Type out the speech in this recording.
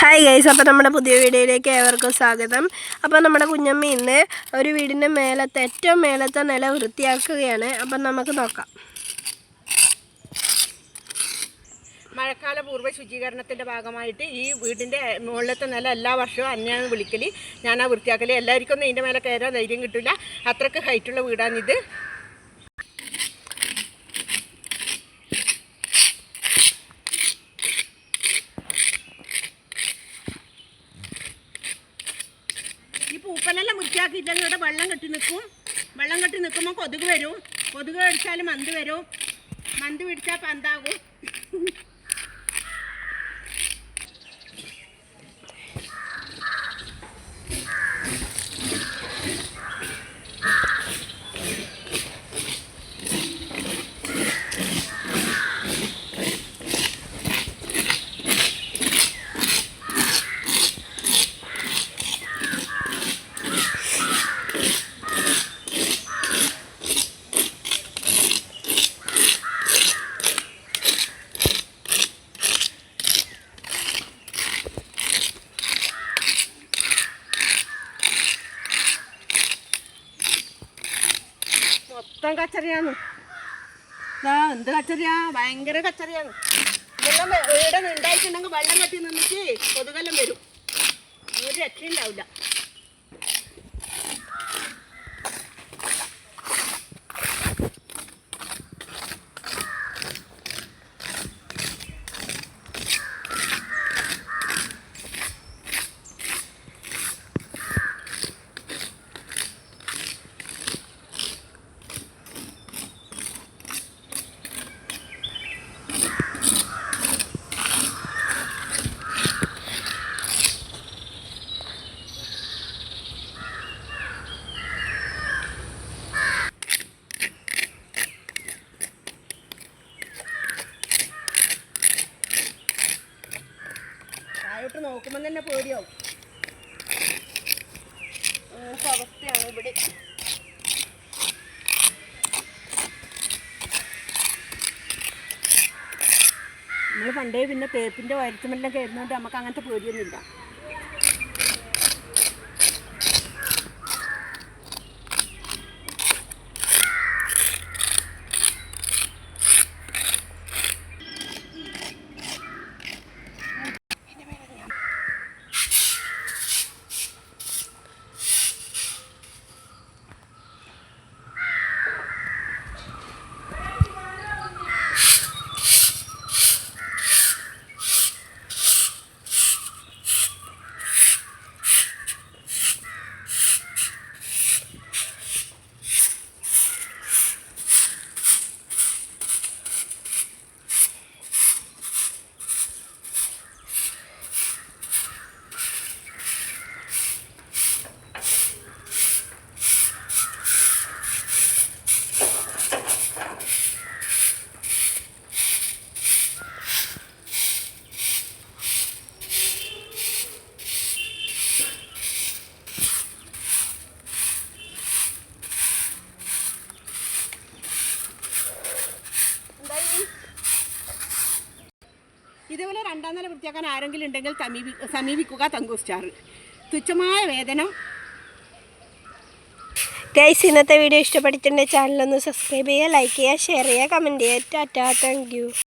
Hi guys, അപ്പോൾ നമ്മുടെ പുതിയ വീഡിയോയിലേക്ക് ഏവർക്കും സ്വാഗതം. അപ്പോൾ നമ്മുടെ കുഞ്ഞമ്മ ഇന്ന് ഒരു വീടിൻ്റെ ഏറ്റവും മേലത്തെ നില വൃത്തിയാക്കുകയാണ്. അപ്പം നമുക്ക് നോക്കാം. മഴക്കാല പൂർവ്വ ശുചീകരണത്തിൻ്റെ ഭാഗമായിട്ട് ഈ വീടിൻ്റെ മുകളിലത്തെ നില എല്ലാ വർഷവും അന്യാണ് വിളിക്കൽ, ഞാനാ വൃത്തിയാക്കൽ. എല്ലാവർക്കും ഒന്നും ഇതിൻ്റെ മേലെ കയറാൻ ധൈര്യം കിട്ടില്ല, അത്രയ്ക്ക് ഹൈറ്റുള്ള വീടാണിത്. ഈ പൂപ്പലെല്ലാം വൃത്തിയാക്കിയിട്ടെങ്കിൽ ഇവിടെ വെള്ളം കെട്ടി നിൽക്കുമ്പോൾ കൊതുക് വരും. കൊതുക് കടിച്ചാൽ മന്ത് വരും, മന്ത് പിടിച്ചാൽ പന്താകും. മൊത്തം കച്ചറിയാണ്. എന്ത് കച്ചറിയാ, ഭയങ്കര കച്ചറിയാണ്. ഇതെല്ലാം ഇവിടെ ഉണ്ടായിട്ടുണ്ടെങ്കിൽ വെള്ളം കെട്ടി നിന്നിട്ട് കൊതുകെല്ലാം വരും, ഒരു രക്ഷയുണ്ടാവില്ല. താഴോട്ട് നോക്കുമ്പോൾ തന്നെ പേടിയാവും. അങ്ങനത്തെ അവസ്ഥയാണ് ഇവിടെ. നമ്മൾ പണ്ടേ പിന്നെ തേപ്പിൻ്റെ വയറ്റമെല്ലാം കയറുന്നതുകൊണ്ട് നമുക്ക് അങ്ങനത്തെ പേടിയൊന്നുമില്ല. ഇതുപോലെ രണ്ടാം നില വൃത്തിയാക്കാൻ ആരെങ്കിലും ഉണ്ടെങ്കിൽ സമീപിക്കുക തങ്കു സ്റ്റാർ. തുച്ഛമായ വേതനം. ഗൈസ്, ഇന്നത്തെ വീഡിയോ ഇഷ്ടപ്പെട്ടിട്ടുണ്ടെങ്കിൽ ചാനലൊന്ന് സബ്സ്ക്രൈബ് ചെയ്യുക, ലൈക്ക് ചെയ്യുക, ഷെയർ ചെയ്യുക, കമൻറ്റ് ചെയ്യുക. Tata, thank you.